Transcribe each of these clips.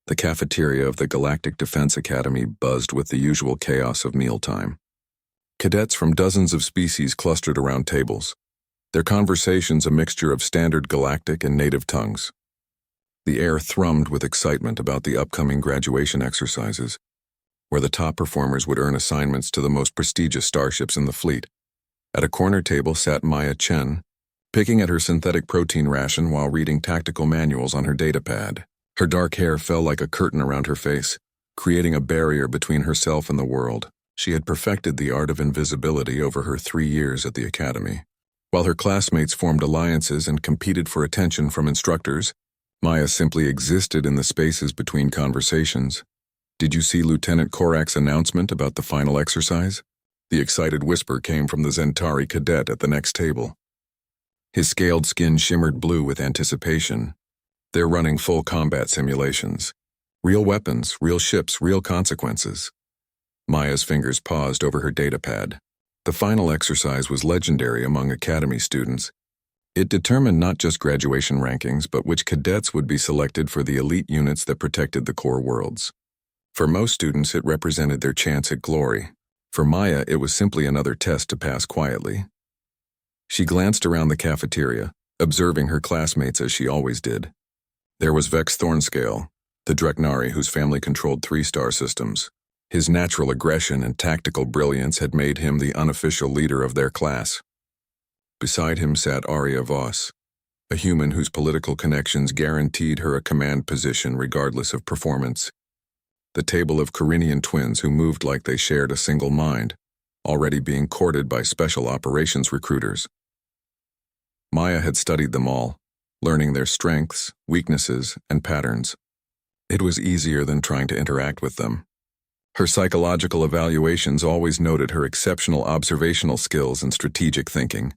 The cafeteria of the Galactic Defense Academy buzzed with the usual chaos of mealtime. Cadets from dozens of species clustered around tables, their conversations a mixture of standard galactic and native tongues. The air thrummed with excitement about the upcoming graduation exercises, where the top performers would earn assignments to the most prestigious starships in the fleet. At a corner table sat Maya Chen, picking at her synthetic protein ration while reading tactical manuals on her datapad. Her dark hair fell like a curtain around her face, creating a barrier between herself and the world. She had perfected the art of invisibility over her 3 years at the academy. While her classmates formed alliances and competed for attention from instructors, Maya simply existed in the spaces between conversations. "Did you see Lieutenant Korak's announcement about the final exercise?" The excited whisper came from the Zentari cadet at the next table. His scaled skin shimmered blue with anticipation. They're running full combat simulations. Real weapons, real ships, real consequences. Maya's fingers paused over her datapad. The final exercise was legendary among Academy students. It determined not just graduation rankings, but which cadets would be selected for the elite units that protected the core worlds. For most students, it represented their chance at glory. For Maya, it was simply another test to pass quietly. She glanced around the cafeteria, observing her classmates as she always did. There was Vex Thornscale, the Dreknari whose family controlled 3-star systems. His natural aggression and tactical brilliance had made him the unofficial leader of their class. Beside him sat Arya Voss, a human whose political connections guaranteed her a command position regardless of performance. The table of Corinian twins who moved like they shared a single mind, already being courted by special operations recruiters. Maya had studied them all, learning their strengths, weaknesses, and patterns. It was easier than trying to interact with them. Her psychological evaluations always noted her exceptional observational skills and strategic thinking,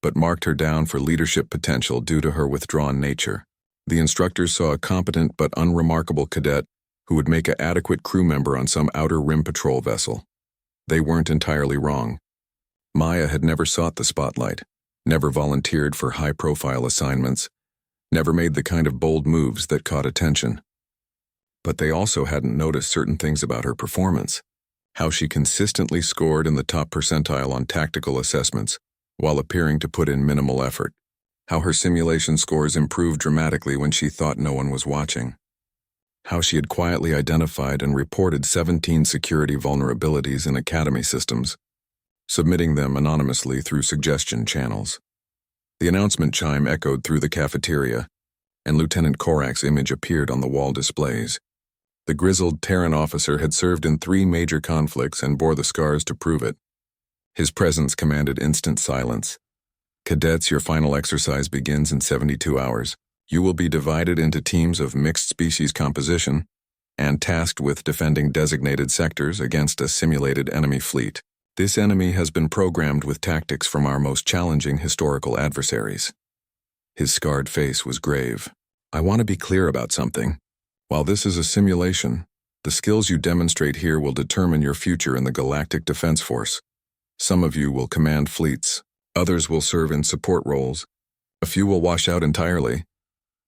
but marked her down for leadership potential due to her withdrawn nature. The instructors saw a competent but unremarkable cadet who would make an adequate crew member on some outer rim patrol vessel. They weren't entirely wrong. Maya had never sought the spotlight, never volunteered for high-profile assignments, never made the kind of bold moves that caught attention. But they also hadn't noticed certain things about her performance. How she consistently scored in the top percentile on tactical assessments, while appearing to put in minimal effort. How her simulation scores improved dramatically when she thought no one was watching. How she had quietly identified and reported 17 security vulnerabilities in Academy systems, submitting them anonymously through suggestion channels. The announcement chime echoed through the cafeteria, and Lieutenant Korak's image appeared on the wall displays. The grizzled Terran officer had served in 3 major conflicts and bore the scars to prove it. His presence commanded instant silence. "Cadets, your final exercise begins in 72 hours. You will be divided into teams of mixed species composition and tasked with defending designated sectors against a simulated enemy fleet. This enemy has been programmed with tactics from our most challenging historical adversaries." His scarred face was grave. "I want to be clear about something. While this is a simulation, the skills you demonstrate here will determine your future in the Galactic Defense Force. Some of you will command fleets, others will serve in support roles, a few will wash out entirely."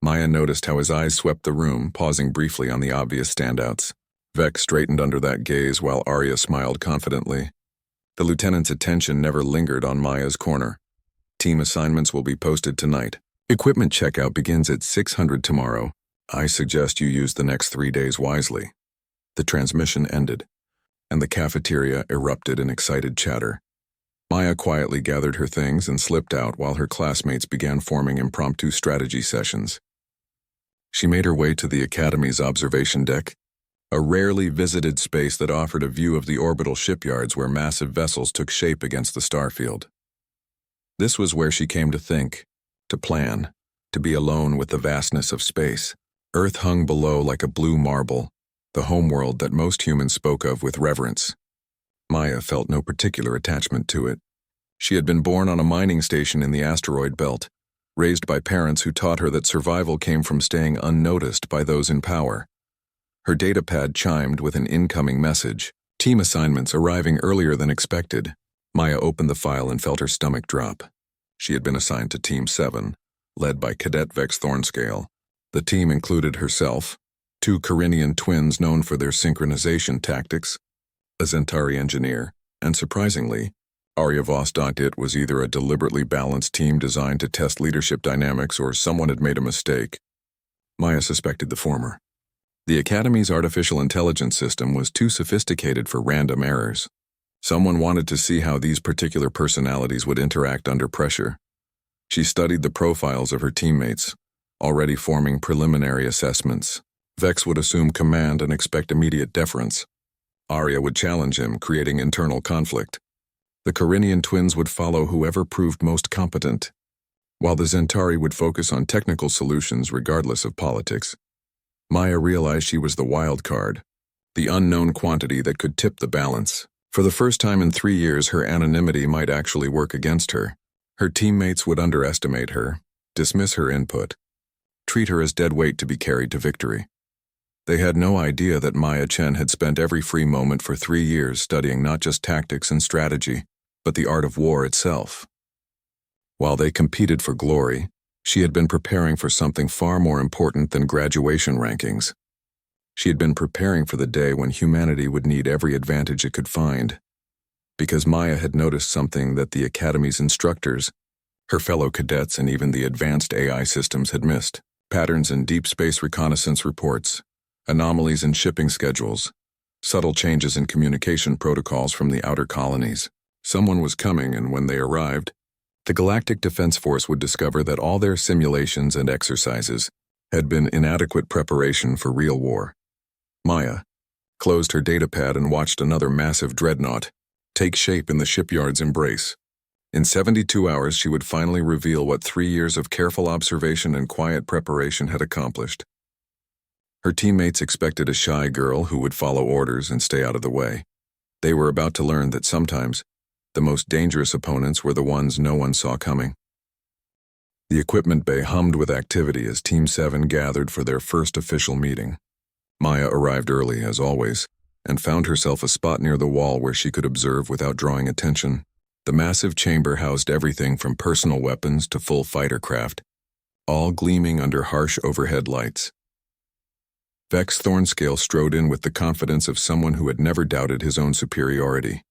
Maya noticed how his eyes swept the room, pausing briefly on the obvious standouts. Vex straightened under that gaze while Arya smiled confidently. The lieutenant's attention never lingered on Maya's corner. "Team assignments will be posted tonight. Equipment checkout begins at 600 tomorrow. I suggest you use the next 3 days wisely." The transmission ended, and the cafeteria erupted in excited chatter. Maya quietly gathered her things and slipped out while her classmates began forming impromptu strategy sessions. She made her way to the Academy's observation deck, a rarely visited space that offered a view of the orbital shipyards where massive vessels took shape against the starfield. This was where she came to think, to plan, to be alone with the vastness of space. Earth hung below like a blue marble, the homeworld that most humans spoke of with reverence. Maya felt no particular attachment to it. She had been born on a mining station in the asteroid belt, raised by parents who taught her that survival came from staying unnoticed by those in power. Her datapad chimed with an incoming message. "Team assignments arriving earlier than expected." Maya opened the file and felt her stomach drop. She had been assigned to Team 7, led by Cadet Vex Thornscale. The team included herself, Two Corinian twins known for their synchronization tactics, a Zentari engineer, and surprisingly, Arya Vostok was either a deliberately balanced team designed to test leadership dynamics or someone had made a mistake. Maya suspected the former. The Academy's artificial intelligence system was too sophisticated for random errors. Someone wanted to see how these particular personalities would interact under pressure. She studied the profiles of her teammates, already forming preliminary assessments. Vex would assume command and expect immediate deference. Arya would challenge him, creating internal conflict. The Corinian twins would follow whoever proved most competent, while the Zentari would focus on technical solutions regardless of politics. Maya realized she was the wild card, the unknown quantity that could tip the balance. For the first time in 3 years, her anonymity might actually work against her. Her teammates would underestimate her, dismiss her input, treat her as dead weight to be carried to victory. They had no idea that Maya Chen had spent every free moment for 3 years studying not just tactics and strategy, but the art of war itself. While they competed for glory, she had been preparing for something far more important than graduation rankings. She had been preparing for the day when humanity would need every advantage it could find. Because Maya had noticed something that the Academy's instructors, her fellow cadets, and even the advanced AI systems had missed. Patterns in deep space reconnaissance reports, anomalies in shipping schedules, subtle changes in communication protocols from the outer colonies. Someone was coming, and when they arrived, the Galactic Defense Force would discover that all their simulations and exercises had been inadequate preparation for real war. Maya closed her datapad and watched another massive dreadnought take shape in the shipyard's embrace. In 72 hours, she would finally reveal what 3 years of careful observation and quiet preparation had accomplished. Her teammates expected a shy girl who would follow orders and stay out of the way. They were about to learn that sometimes the most dangerous opponents were the ones no one saw coming. The equipment bay hummed with activity as Team 7 gathered for their first official meeting. Maya arrived early, as always, and found herself a spot near the wall where she could observe without drawing attention. The massive chamber housed everything from personal weapons to full fighter craft, all gleaming under harsh overhead lights. Vex Thornscale strode in with the confidence of someone who had never doubted his own superiority.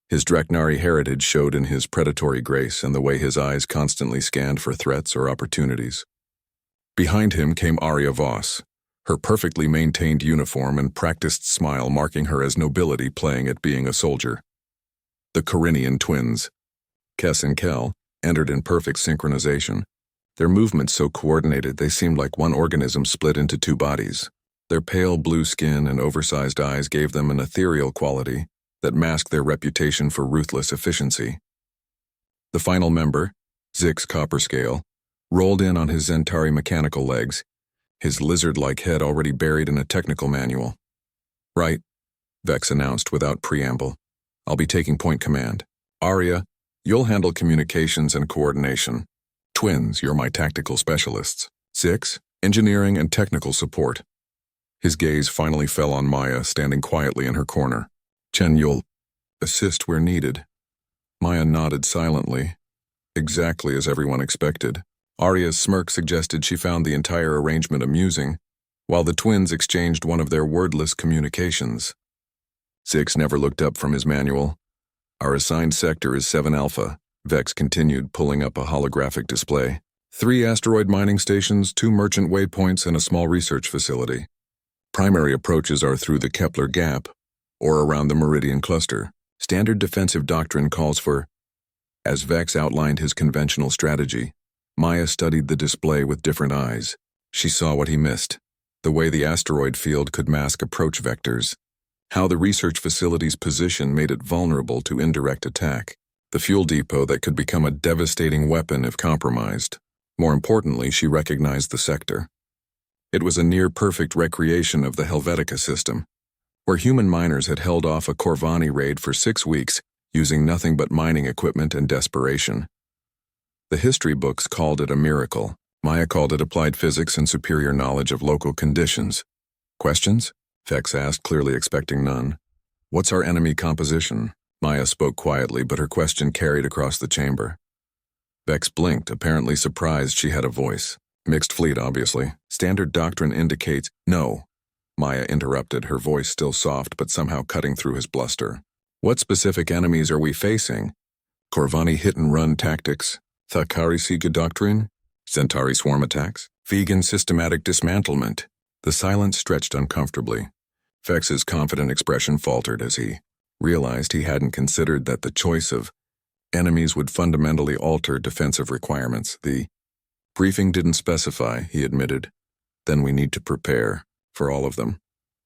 His Draknari heritage showed in his predatory grace and the way his eyes constantly scanned for threats or opportunities. Behind him came Arya Voss, her perfectly maintained uniform and practiced smile marking her as nobility playing at being a soldier. The Corinian twins, Kes and Kel, entered in perfect synchronization, their movements so coordinated they seemed like one organism split into 2 bodies. Their pale blue skin and oversized eyes gave them an ethereal quality that masked their reputation for ruthless efficiency. The final member, Zix Copperscale, rolled in on his Zentari mechanical legs, his lizard-like head already buried in a technical manual. "Right," Vex announced without preamble. "I'll be taking point command. Arya, you'll handle communications and coordination. Twins, you're my tactical specialists. Zix, engineering and technical support." His gaze finally fell on Maya, standing quietly in her corner. "Chen, you'll assist where needed." Maya nodded silently, exactly as everyone expected. Arya's smirk suggested she found the entire arrangement amusing, while the twins exchanged one of their wordless communications. Zix never looked up from his manual. "Our assigned sector is 7 Alpha, Vex continued, pulling up a holographic display. 3 asteroid mining stations, 2 merchant waypoints, and a small research facility. Primary approaches are through the Kepler Gap, or around the Meridian Cluster. Standard defensive doctrine calls for..." As Vex outlined his conventional strategy, Maya studied the display with different eyes. She saw what he missed, the way the asteroid field could mask approach vectors, how the research facility's position made it vulnerable to indirect attack, the fuel depot that could become a devastating weapon if compromised. More importantly, she recognized the sector. It was a near-perfect recreation of the Helvetica system, where human miners had held off a Corvani raid for 6 weeks using nothing but mining equipment and desperation. The history books called it a miracle. Maya called it applied physics and superior knowledge of local conditions. "Questions?" Vex asked, clearly expecting none. "What's our enemy composition?" Maya spoke quietly, but her question carried across the chamber. Vex blinked, apparently surprised she had a voice. Mixed fleet, obviously. Standard doctrine indicates— No, Maya interrupted, her voice still soft but somehow cutting through his bluster. What specific enemies are we facing? Corvani hit-and-run tactics? Thakari Siga doctrine? Centauri swarm attacks? Vegan systematic dismantlement? The silence stretched uncomfortably. Vex's confident expression faltered as he realized he hadn't considered that the choice of enemies would fundamentally alter defensive requirements. The briefing didn't specify, he admitted. Then we need to prepare for all of them.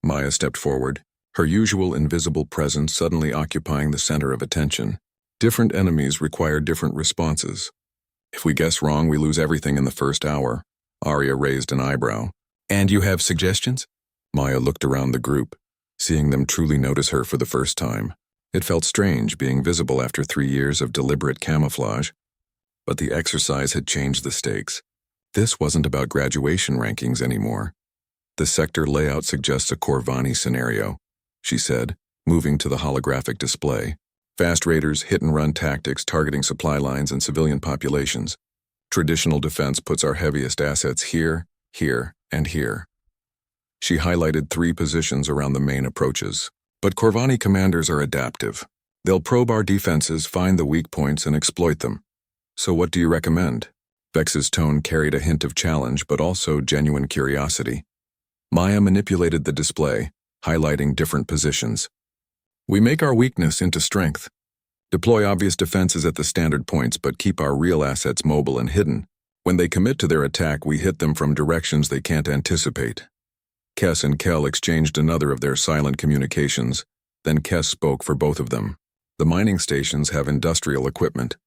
Maya stepped forward, her usual invisible presence suddenly occupying the center of attention. Different enemies require different responses. If we guess wrong, we lose everything in the first hour. Arya raised an eyebrow. And you have suggestions? Maya looked around the group, seeing them truly notice her for the first time. It felt strange being visible after 3 years of deliberate camouflage, but the exercise had changed the stakes. This wasn't about graduation rankings anymore. The sector layout suggests a Corvani scenario, she said, moving to the holographic display. Fast raiders, hit-and-run tactics targeting supply lines and civilian populations. Traditional defense puts our heaviest assets here, here, and here. She highlighted 3 positions around the main approaches. But Corvani commanders are adaptive. They'll probe our defenses, find the weak points, and exploit them. So what do you recommend? Vex's tone carried a hint of challenge, but also genuine curiosity. Maya manipulated the display, highlighting different positions. We make our weakness into strength. Deploy obvious defenses at the standard points, but keep our real assets mobile and hidden. When they commit to their attack, we hit them from directions they can't anticipate. Kess and Kel exchanged another of their silent communications, then Kess spoke for both of them. The mining stations have industrial equipment.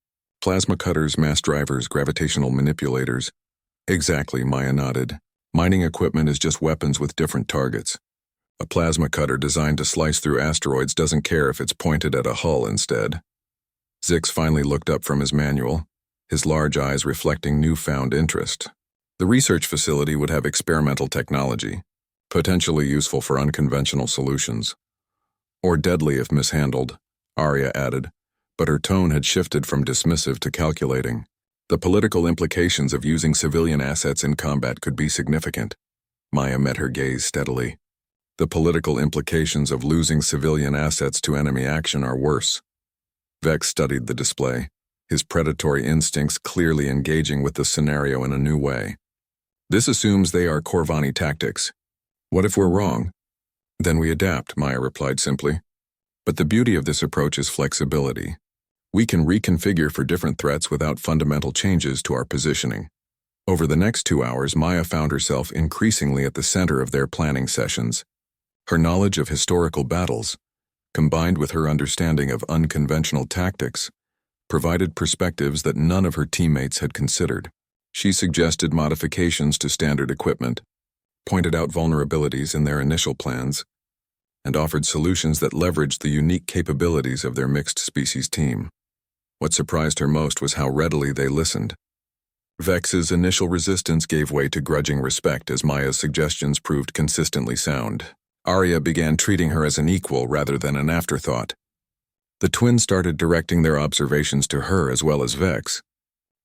Plasma cutters, mass drivers, gravitational manipulators. Exactly, Maya nodded. Mining equipment is just weapons with different targets. A plasma cutter designed to slice through asteroids doesn't care if it's pointed at a hull instead. Zix finally looked up from his manual, his large eyes reflecting newfound interest. The research facility would have experimental technology, potentially useful for unconventional solutions. Or deadly if mishandled, Arya added, but her tone had shifted from dismissive to calculating. The political implications of using civilian assets in combat could be significant. Maya met her gaze steadily. The political implications of losing civilian assets to enemy action are worse. Vex studied the display, his predatory instincts clearly engaging with the scenario in a new way. This assumes they are Corvani tactics. What if we're wrong? Then we adapt, Maya replied simply. But the beauty of this approach is flexibility. We can reconfigure for different threats without fundamental changes to our positioning. Over the next 2 hours, Maya found herself increasingly at the center of their planning sessions. Her knowledge of historical battles, combined with her understanding of unconventional tactics, provided perspectives that none of her teammates had considered. She suggested modifications to standard equipment, pointed out vulnerabilities in their initial plans, and offered solutions that leveraged the unique capabilities of their mixed-species team. What surprised her most was how readily they listened. Vex's initial resistance gave way to grudging respect as Maya's suggestions proved consistently sound. Arya began treating her as an equal rather than an afterthought. The twins started directing their observations to her as well as Vex,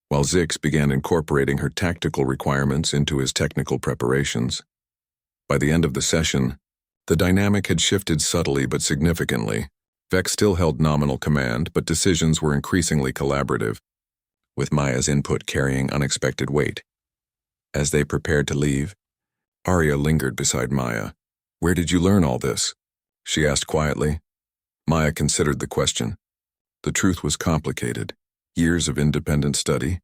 while Zix began incorporating her tactical requirements into his technical preparations. By the end of the session, the dynamic had shifted subtly but significantly. Vex still held nominal command, but decisions were increasingly collaborative, with Maya's input carrying unexpected weight. As they prepared to leave, Arya lingered beside Maya. "Where did you learn all this?" she asked quietly. Maya considered the question. The truth was complicated. Years of independent study,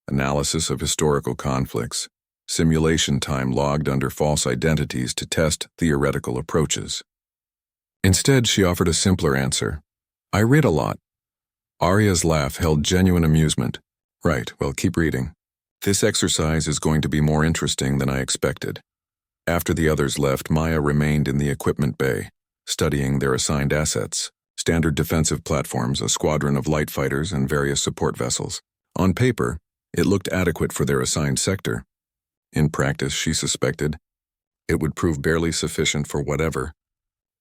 analysis of historical conflicts, simulation time logged under false identities to test theoretical approaches. Instead, she offered a simpler answer. "I read a lot." Arya's laugh held genuine amusement. "Right, well, keep reading. This exercise is going to be more interesting than I expected." After the others left, Maya remained in the equipment bay, studying their assigned assets, standard defensive platforms, a squadron of light fighters, and various support vessels. On paper, it looked adequate for their assigned sector. In practice, she suspected, it would prove barely sufficient for whatever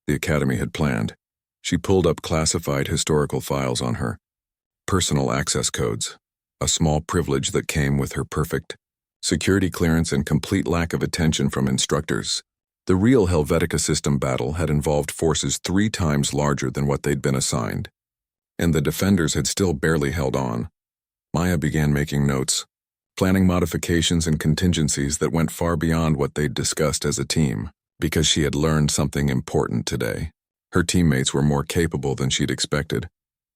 the Academy had planned. She pulled up classified historical files on her personal access codes, a small privilege that came with her perfect security clearance, and complete lack of attention from instructors. The real Helvetica system battle had involved forces 3 times larger than what they'd been assigned, and the defenders had still barely held on. Maya began making notes, planning modifications and contingencies that went far beyond what they'd discussed as a team, because she had learned something important today. Her teammates were more capable than she'd expected,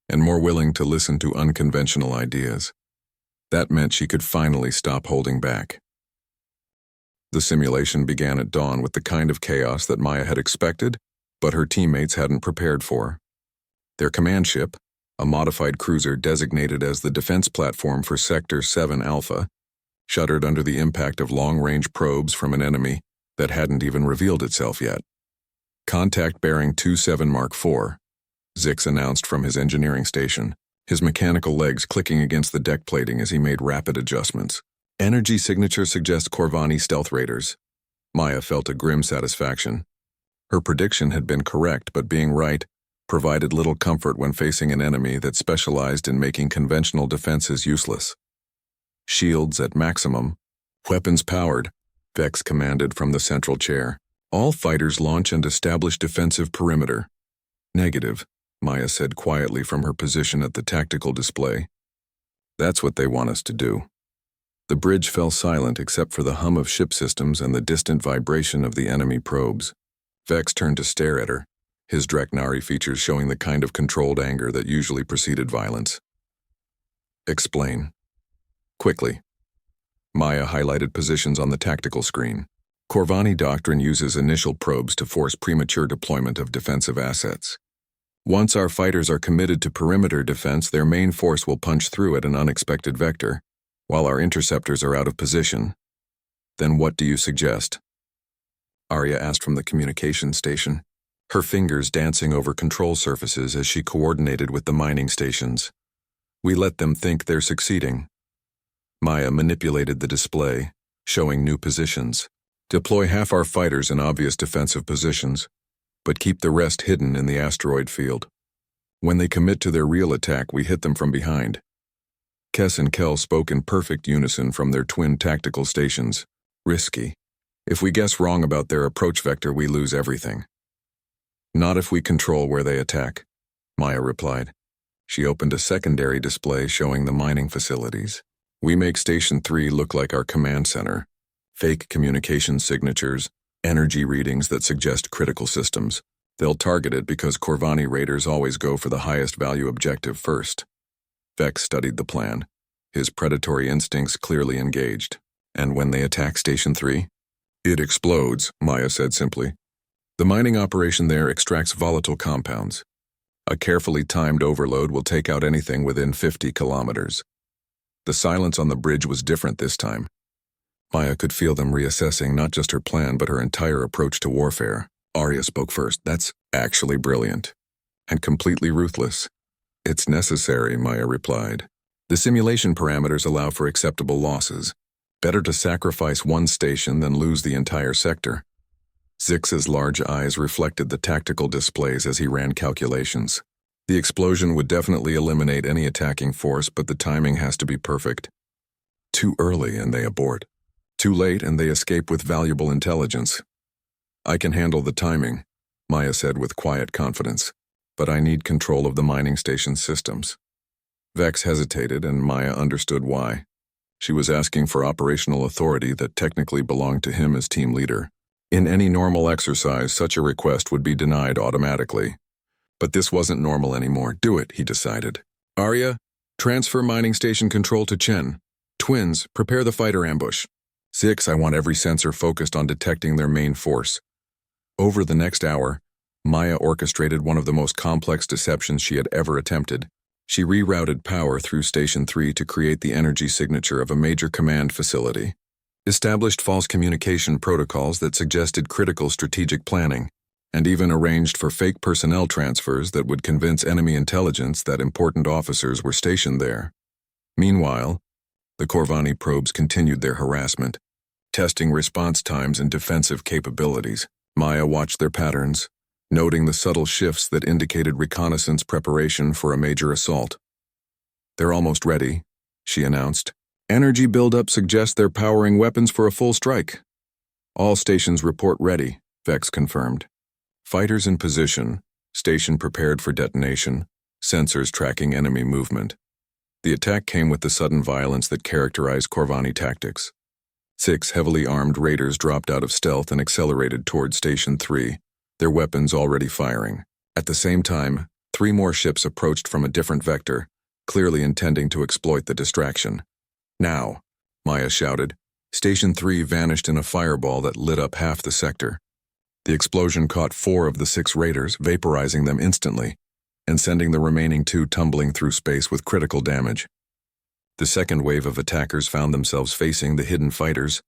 and more willing to listen to unconventional ideas. That meant she could finally stop holding back. The simulation began at dawn with the kind of chaos that Maya had expected, but her teammates hadn't prepared for. Their command ship, a modified cruiser designated as the defense platform for Sector 7 Alpha, shuddered under the impact of long-range probes from an enemy that hadn't even revealed itself yet. "Contact bearing 27 Mark IV, Zix announced from his engineering station, his mechanical legs clicking against the deck plating as he made rapid adjustments. "Energy signature suggests Corvani stealth raiders." Maya felt a grim satisfaction. Her prediction had been correct, but being right provided little comfort when facing an enemy that specialized in making conventional defenses useless. "Shields at maximum. Weapons powered," Vex commanded from the central chair. "All fighters launch and establish defensive perimeter." "Negative," Maya said quietly from her position at the tactical display. "That's what they want us to do." The bridge fell silent except for the hum of ship systems and the distant vibration of the enemy probes. Vex turned to stare at her, his Dreknari features showing the kind of controlled anger that usually preceded violence. "Explain." "Quickly." Maya highlighted positions on the tactical screen. "Corvani doctrine uses initial probes to force premature deployment of defensive assets. Once our fighters are committed to perimeter defense, their main force will punch through at an unexpected vector, while our interceptors are out of position. Then what do you suggest?" Arya asked from the communications station, her fingers dancing over control surfaces as she coordinated with the mining stations. "We let them think they're succeeding." Maya manipulated the display, showing new positions. "Deploy half our fighters in obvious defensive positions, but keep the rest hidden in the asteroid field. When they commit to their real attack, we hit them from behind." Kess and Kel spoke in perfect unison from their twin tactical stations. "Risky. If we guess wrong about their approach vector, we lose everything." "Not if we control where they attack," Maya replied. She opened a secondary display showing the mining facilities. "We make Station 3 look like our command center. Fake communication signatures, energy readings that suggest critical systems. They'll target it because Corvani raiders always go for the highest value objective first." Vex studied the plan, his predatory instincts clearly engaged. "And when they attack Station 3? "It explodes," Maya said simply. "The mining operation there extracts volatile compounds. A carefully timed overload will take out anything within 50 kilometers." The silence on the bridge was different this time. Maya could feel them reassessing not just her plan but her entire approach to warfare. Arya spoke first. "That's actually brilliant. And completely ruthless." "It's necessary," Maya replied. "The simulation parameters allow for acceptable losses. Better to sacrifice one station than lose the entire sector." Zix's large eyes reflected the tactical displays as he ran calculations. "The explosion would definitely eliminate any attacking force, but the timing has to be perfect. Too early and they abort. Too late and they escape with valuable intelligence." "I can handle the timing," Maya said with quiet confidence, "but I need control of the mining station systems." Vex hesitated, and Maya understood why. She was asking for operational authority that technically belonged to him as team leader. In any normal exercise, such a request would be denied automatically. But this wasn't normal anymore. "Do it," he decided. "Arya, transfer mining station control to Chen. Twins, prepare the fighter ambush. Zix, I want every sensor focused on detecting their main force." Over the next hour, Maya orchestrated one of the most complex deceptions she had ever attempted. She rerouted power through Station 3 to create the energy signature of a major command facility, established false communication protocols that suggested critical strategic planning, and even arranged for fake personnel transfers that would convince enemy intelligence that important officers were stationed there. Meanwhile, the Corvani probes continued their harassment, testing response times and defensive capabilities. Maya watched their patterns, noting the subtle shifts that indicated reconnaissance preparation for a major assault. "They're almost ready," she announced, Energy buildup suggests they're powering weapons for a full strike. All stations report ready, Vex confirmed. Fighters in position, station prepared for detonation, sensors tracking enemy movement. The attack came with the sudden violence that characterized Corvani tactics. 6 heavily armed raiders dropped out of stealth and accelerated toward Station 3, their weapons already firing. At the same time, 3 more ships approached from a different vector, clearly intending to exploit the distraction. Now, Maya shouted. Station 3 vanished in a fireball that lit up half the sector. The explosion caught 4 of the 6 raiders, vaporizing them instantly, and sending the remaining 2 tumbling through space with critical damage. The second wave of attackers found themselves facing the hidden fighters,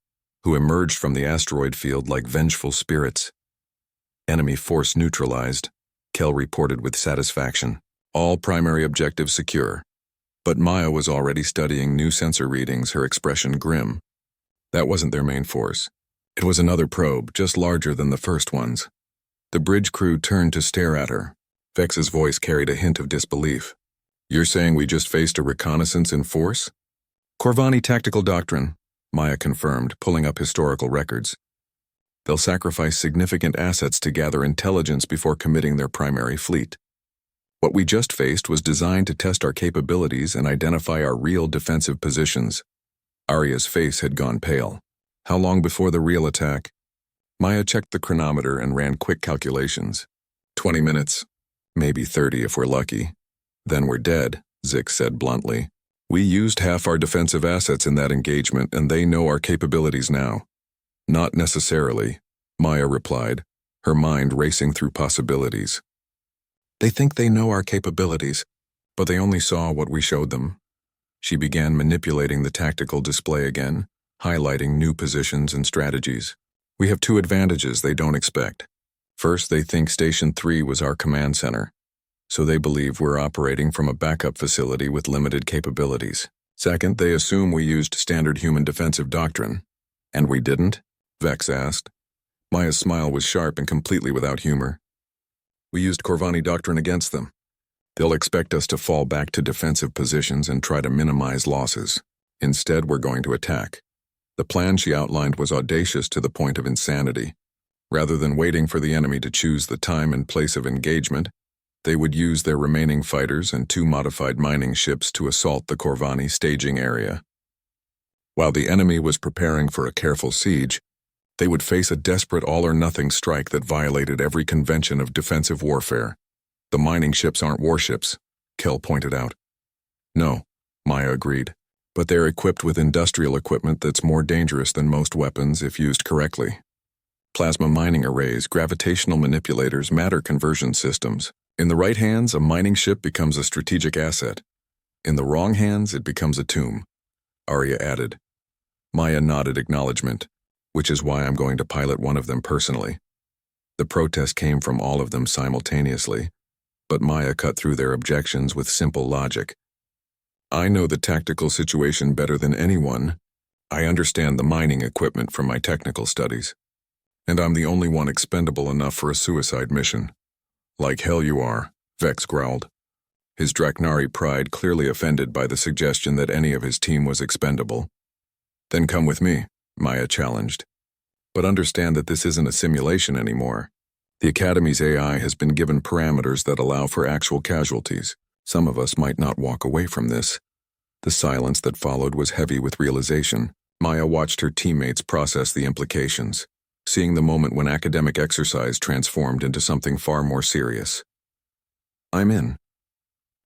who emerged from the asteroid field like vengeful spirits. Enemy force neutralized, Kel reported with satisfaction. All primary objectives secure. But Maya was already studying new sensor readings, her expression grim. That wasn't their main force. It was another probe, just larger than the first ones. The bridge crew turned to stare at her. Vex's voice carried a hint of disbelief. You're saying we just faced a reconnaissance in force? Corvani tactical doctrine, Maya confirmed, pulling up historical records. They'll sacrifice significant assets to gather intelligence before committing their primary fleet. What we just faced was designed to test our capabilities and identify our real defensive positions. Arya's face had gone pale. How long before the real attack? Maya checked the chronometer and ran quick calculations. 20 minutes. Maybe 30 if we're lucky. Then we're dead, Zix said bluntly. We used half our defensive assets in that engagement, and they know our capabilities now. Not necessarily, Maya replied, her mind racing through possibilities. They think they know our capabilities, but they only saw what we showed them. She began manipulating the tactical display again, highlighting new positions and strategies. We have 2 advantages they don't expect. First, they think Station 3 was our command center, so they believe we're operating from a backup facility with limited capabilities. Second, they assume we used standard human defensive doctrine. And we didn't? Vex asked. Maya's smile was sharp and completely without humor. We used Corvani doctrine against them. They'll expect us to fall back to defensive positions and try to minimize losses. Instead, we're going to attack. The plan she outlined was audacious to the point of insanity. Rather than waiting for the enemy to choose the time and place of engagement, they would use their remaining fighters and 2 modified mining ships to assault the Corvani staging area. While the enemy was preparing for a careful siege, they would face a desperate all-or-nothing strike that violated every convention of defensive warfare. The mining ships aren't warships, Kel pointed out. No, Maya agreed, but they're equipped with industrial equipment that's more dangerous than most weapons if used correctly. Plasma mining arrays, gravitational manipulators, matter conversion systems. In the right hands, a mining ship becomes a strategic asset. In the wrong hands, it becomes a tomb, Arya added. Maya nodded acknowledgement, which is why I'm going to pilot one of them personally. The protest came from all of them simultaneously, but Maya cut through their objections with simple logic. I know the tactical situation better than anyone. I understand the mining equipment from my technical studies. And I'm the only one expendable enough for a suicide mission. Like hell you are, Vex growled. His Draknari pride clearly offended by the suggestion that any of his team was expendable. Then come with me, Maya challenged. But understand that this isn't a simulation anymore. The Academy's AI has been given parameters that allow for actual casualties. Some of us might not walk away from this. The silence that followed was heavy with realization. Maya watched her teammates process the implications, seeing the moment when academic exercise transformed into something far more serious. I'm in,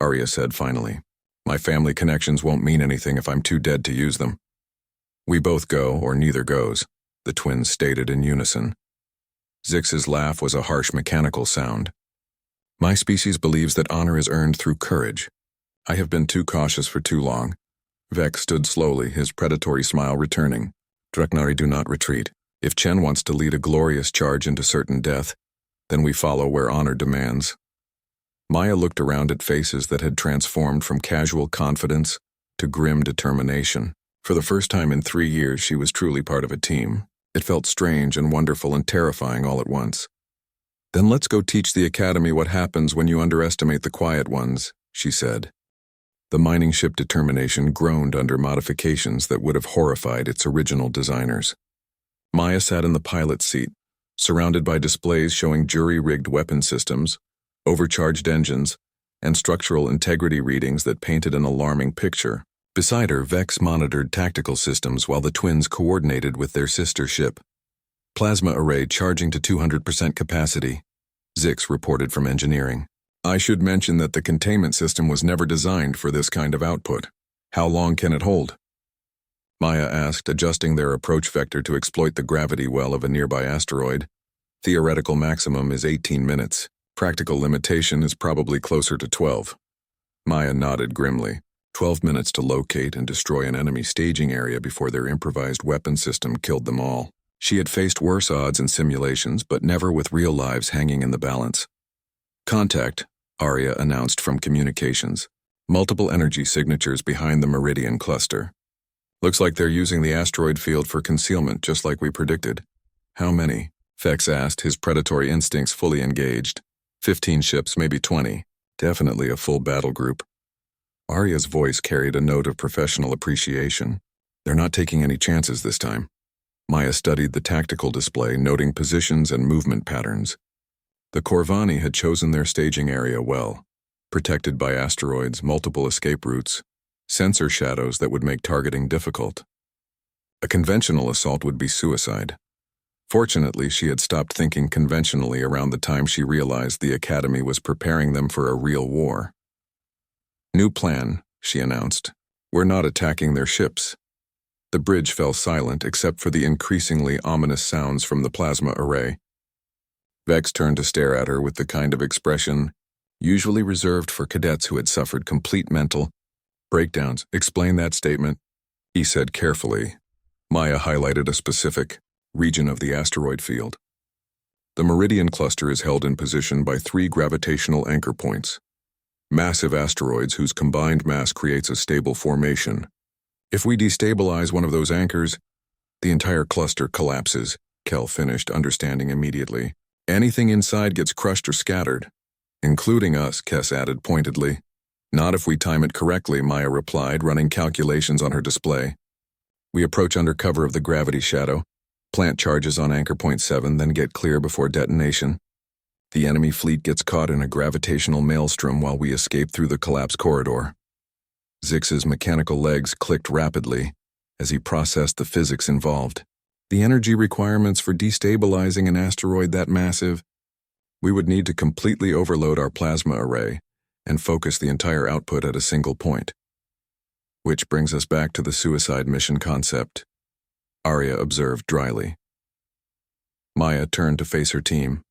Arya said finally. My family connections won't mean anything if I'm too dead to use them. We both go, or neither goes, the twins stated in unison. Zix's laugh was a harsh mechanical sound. My species believes that honor is earned through courage. I have been too cautious for too long. Vex stood slowly, his predatory smile returning. Draknari do not retreat. If Chen wants to lead a glorious charge into certain death, then we follow where honor demands. Maya looked around at faces that had transformed from casual confidence to grim determination. For the first time in 3 years, she was truly part of a team. It felt strange and wonderful and terrifying all at once. Then let's go teach the Academy what happens when you underestimate the quiet ones, she said. The mining ship Determination groaned under modifications that would have horrified its original designers. Maya sat in the pilot's seat, surrounded by displays showing jury-rigged weapon systems, overcharged engines, and structural integrity readings that painted an alarming picture. Beside her, Vex monitored tactical systems while the twins coordinated with their sister ship. Plasma array charging to 200% capacity, Zix reported from engineering. I should mention that the containment system was never designed for this kind of output. How long can it hold? Maya asked, adjusting their approach vector to exploit the gravity well of a nearby asteroid. Theoretical maximum is 18 minutes. Practical limitation is probably closer to 12. Maya nodded grimly. 12 minutes to locate and destroy an enemy staging area before their improvised weapon system killed them all. She had faced worse odds in simulations, but never with real lives hanging in the balance. Contact, Arya announced from communications. Multiple energy signatures behind the Meridian cluster. Looks like they're using the asteroid field for concealment, just like we predicted. How many? Vex asked, his predatory instincts fully engaged. 15 ships, maybe 20. Definitely a full battle group. Arya's voice carried a note of professional appreciation. They're not taking any chances this time. Maya studied the tactical display, noting positions and movement patterns. The Corvani had chosen their staging area well, protected by asteroids, multiple escape routes, sensor shadows that would make targeting difficult. A conventional assault would be suicide. Fortunately, she had stopped thinking conventionally around the time she realized the Academy was preparing them for a real war. New plan, she announced. We're not attacking their ships. The bridge fell silent except for the increasingly ominous sounds from the plasma array. Vex turned to stare at her with the kind of expression usually reserved for cadets who had suffered complete mental breakdowns. Explain that statement, he said carefully. Maya highlighted a specific region of the asteroid field. The Meridian cluster is held in position by 3 gravitational anchor points. Massive asteroids whose combined mass creates a stable formation. If we destabilize one of those anchors, the entire cluster collapses, Kel finished, understanding immediately. Anything inside gets crushed or scattered. Including us, Kes added pointedly. Not if we time it correctly, Maya replied, running calculations on her display. We approach under cover of the gravity shadow, plant charges on Anchor Point 7, then get clear before detonation. The enemy fleet gets caught in a gravitational maelstrom while we escape through the collapse corridor. Zix's mechanical legs clicked rapidly as he processed the physics involved. The energy requirements for destabilizing an asteroid that massive, we would need to completely overload our plasma array and focus the entire output at a single point. Which brings us back to the suicide mission concept, Arya observed dryly. Maya turned to face her team,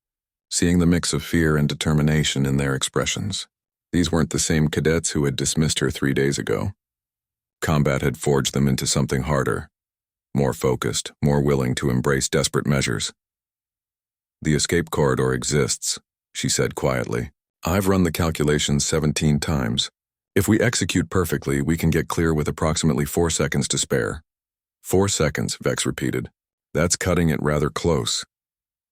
seeing the mix of fear and determination in their expressions. These weren't the same cadets who had dismissed her 3 days ago. Combat had forged them into something harder, more focused, more willing to embrace desperate measures. The escape corridor exists, she said quietly. I've run the calculations 17 times. If we execute perfectly, we can get clear with approximately 4 seconds to spare. 4 seconds, Vex repeated. That's cutting it rather close.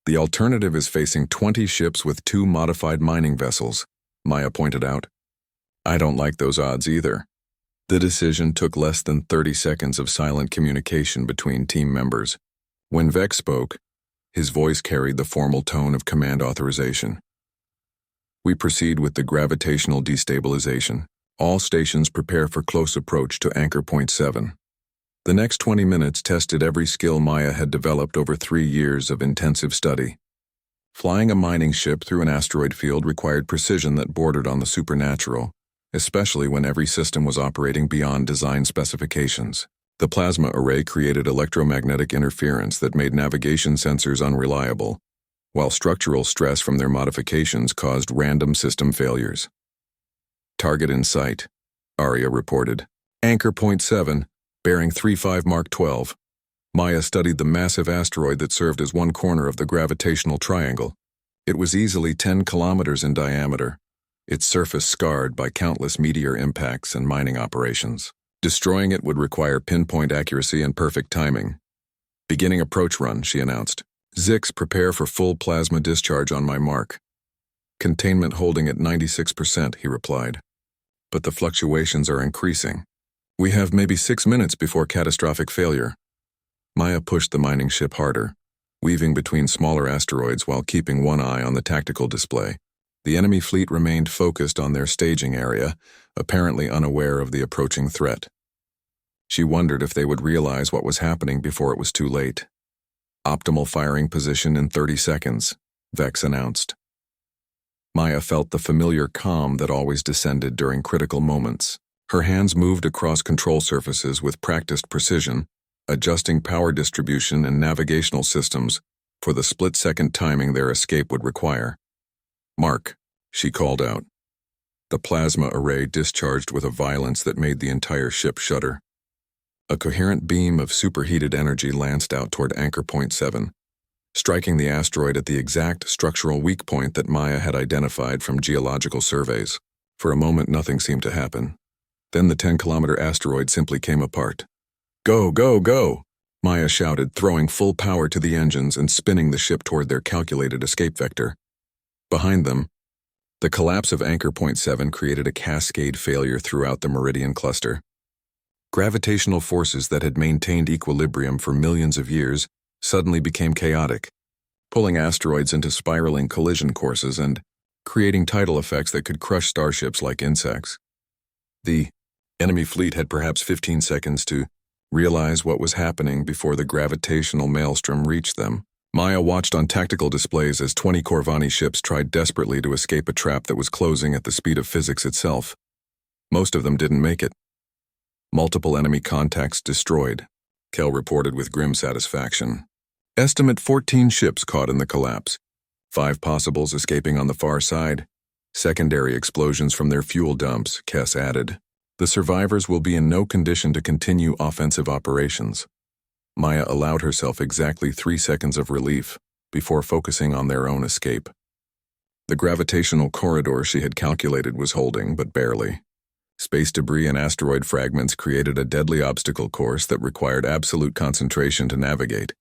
The alternative is facing 20 ships with 2 modified mining vessels, Maya pointed out. I don't like those odds either. The decision took less than 30 seconds of silent communication between team members. When Vex spoke, his voice carried the formal tone of command authorization. We proceed with the gravitational destabilization. All stations prepare for close approach to Anchor Point 7. The next 20 minutes tested every skill Maya had developed over 3 years of intensive study. Flying a mining ship through an asteroid field required precision that bordered on the supernatural, especially when every system was operating beyond design specifications. The plasma array created electromagnetic interference that made navigation sensors unreliable, while structural stress from their modifications caused random system failures. Target in sight, Arya reported. Anchor Point 7, bearing 35 Mark 12. Maya studied the massive asteroid that served as one corner of the gravitational triangle. It was easily 10 kilometers in diameter, its surface scarred by countless meteor impacts and mining operations. Destroying it would require pinpoint accuracy and perfect timing. Beginning approach run, she announced. Zix, prepare for full plasma discharge on my mark. Containment holding at 96%, he replied. but the fluctuations are increasing. We have maybe 6 minutes before catastrophic failure. Maya pushed the mining ship harder, weaving between smaller asteroids while keeping one eye on the tactical display. The enemy fleet remained focused on their staging area, apparently unaware of the approaching threat. She wondered if they would realize what was happening before it was too late. Optimal firing position in 30 seconds, Vex announced. Maya felt the familiar calm that always descended during critical moments. Her hands moved across control surfaces with practiced precision, adjusting power distribution and navigational systems for the split-second timing their escape would require. "Mark," she called out. The plasma array discharged with a violence that made the entire ship shudder. A coherent beam of superheated energy lanced out toward Anchor Point 7, striking the asteroid at the exact structural weak point that Maya had identified from geological surveys. For a moment, nothing seemed to happen. Then the 10-kilometer asteroid simply came apart. "Go, go, go!" Maya shouted, throwing full power to the engines and spinning the ship toward their calculated escape vector. Behind them, the collapse of Anchor Point 7 created a cascade failure throughout the Meridian cluster. Gravitational forces that had maintained equilibrium for millions of years suddenly became chaotic, pulling asteroids into spiraling collision courses and creating tidal effects that could crush starships like insects. The enemy fleet had perhaps 15 seconds to realize what was happening before the gravitational maelstrom reached them. Maya watched on tactical displays as 20 Corvani ships tried desperately to escape a trap that was closing at the speed of physics itself. Most of them didn't make it. Multiple enemy contacts destroyed, Kell reported with grim satisfaction. Estimate 14 ships caught in the collapse, 5 possibles escaping on the far side. Secondary explosions from their fuel dumps, Kess added. The survivors will be in no condition to continue offensive operations. Maya allowed herself exactly 3 seconds of relief before focusing on their own escape. The gravitational corridor she had calculated was holding, but barely. Space debris and asteroid fragments created a deadly obstacle course that required absolute concentration to navigate.